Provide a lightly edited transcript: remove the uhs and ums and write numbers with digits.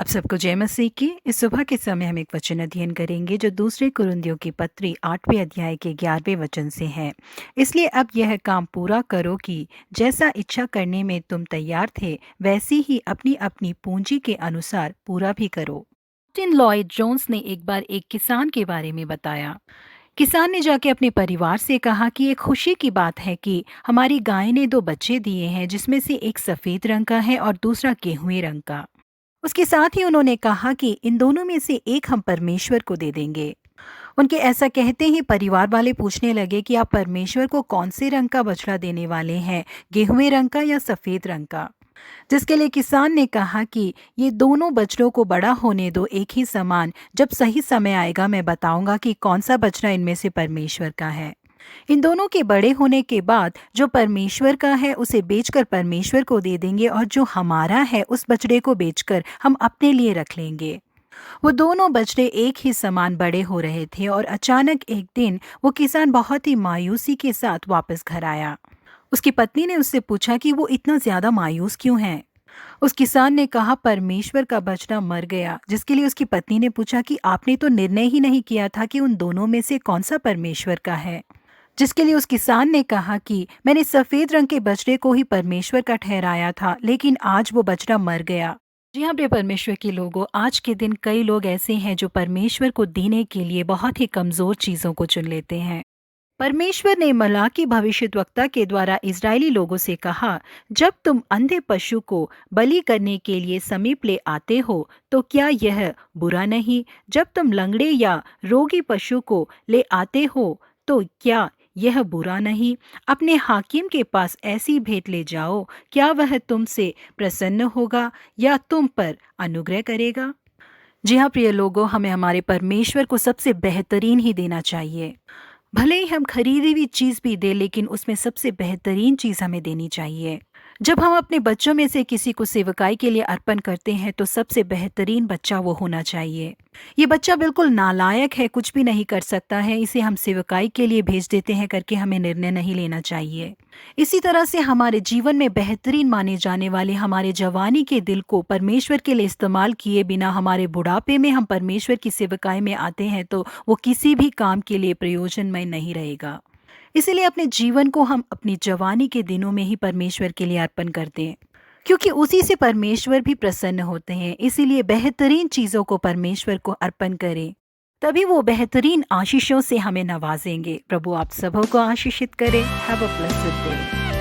आप सबको जय मसीह की। इस सुबह के समय हम एक वचन अध्ययन करेंगे जो दूसरे कुरिन्थियों की पत्री 8वें अध्याय के 11वें वचन से है। इसलिए अब यह काम पूरा करो कि जैसा इच्छा करने में तुम तैयार थे वैसी ही अपनी अपनी पूंजी के अनुसार पूरा भी करो। मार्टिन लॉयड जोन्स ने एक बार एक किसान के बारे में बताया। किसान ने जाके अपने परिवार से कहा कि ये खुशी की बात है कि हमारी गाय ने 2 बच्चे दिए हैं, जिसमें से एक सफेद रंग का है और दूसरा गेहुए रंग का। उसके साथ ही उन्होंने कहा कि इन दोनों में से एक हम परमेश्वर को दे देंगे। उनके ऐसा कहते ही परिवार वाले पूछने लगे कि आप परमेश्वर को कौन से रंग का बछड़ा देने वाले हैं, गेहुए रंग का या सफेद रंग का? जिसके लिए किसान ने कहा कि ये दोनों बछड़ों को बड़ा होने दो एक ही समान। जब सही समय आएगा मैं बताऊंगा कि कौन सा बछड़ा इनमें से परमेश्वर का है। इन दोनों के बड़े होने के बाद जो परमेश्वर का है उसे बेचकर परमेश्वर को दे देंगे और जो हमारा है उस बछड़े को बेचकर हम अपने लिए रख लेंगे। वो दोनों बछड़े एक ही समान बड़े हो रहे थे और अचानक एक दिन वो किसान बहुत ही मायूसी के साथ वापस घर आया। उसकी पत्नी ने उससे पूछा कि वो इतना ज्यादा मायूस क्यों है। उस किसान ने कहा परमेश्वर का बछड़ा मर गया। जिसके लिए उसकी पत्नी ने पूछा कि आपने तो निर्णय ही नहीं किया था कि उन दोनों में से कौन सा परमेश्वर का है। जिसके लिए उस किसान ने कहा कि मैंने सफेद रंग के बछड़े को ही परमेश्वर का ठहराया था, लेकिन आज वो बछड़ा मर गया। जी हाँ प्रिय परमेश्वर के लोगों, आज के दिन कई लोग ऐसे हैं जो परमेश्वर को देने के लिए बहुत ही कमजोर चीजों को चुन लेते हैं। परमेश्वर ने मलाकी भविष्यद्वक्ता के द्वारा इजरायली लोगों से कहा, जब तुम अंधे पशु को बलि करने के लिए समीप ले आते हो तो क्या यह बुरा नहीं? जब तुम लंगड़े या रोगी पशु को ले आते हो तो क्या यह बुरा नहीं? अपने हाकिम के पास ऐसी भेंट ले जाओ, क्या वह तुमसे प्रसन्न होगा या तुम पर अनुग्रह करेगा? जी हाँ प्रिय लोगों, हमें हमारे परमेश्वर को सबसे बेहतरीन ही देना चाहिए। भले ही हम खरीदी हुई चीज भी दे, लेकिन उसमें सबसे बेहतरीन चीज हमें देनी चाहिए। जब हम अपने बच्चों में से किसी को सेवकाई के लिए अर्पण करते हैं तो सबसे बेहतरीन बच्चा वो होना चाहिए। ये बच्चा बिल्कुल नालायक है, कुछ भी नहीं कर सकता है, इसे हम सेवकाई के लिए भेज देते हैं करके हमें निर्णय नहीं लेना चाहिए। इसी तरह से हमारे जीवन में बेहतरीन माने जाने वाले हमारे जवानी के दिल को परमेश्वर के लिए इस्तेमाल किए बिना हमारे बुढ़ापे में हम परमेश्वर की सेवकाई में आते हैं तो वो किसी भी काम के लिए प्रयोजनमय नहीं रहेगा। इसीलिए अपने जीवन को हम अपनी जवानी के दिनों में ही परमेश्वर के लिए अर्पण कर दें, क्योंकि उसी से परमेश्वर भी प्रसन्न होते हैं। इसीलिए बेहतरीन चीजों को परमेश्वर को अर्पण करें, तभी वो बेहतरीन आशीषों से हमें नवाजेंगे। प्रभु आप सबों को आशीषित करे। Have a blessed day.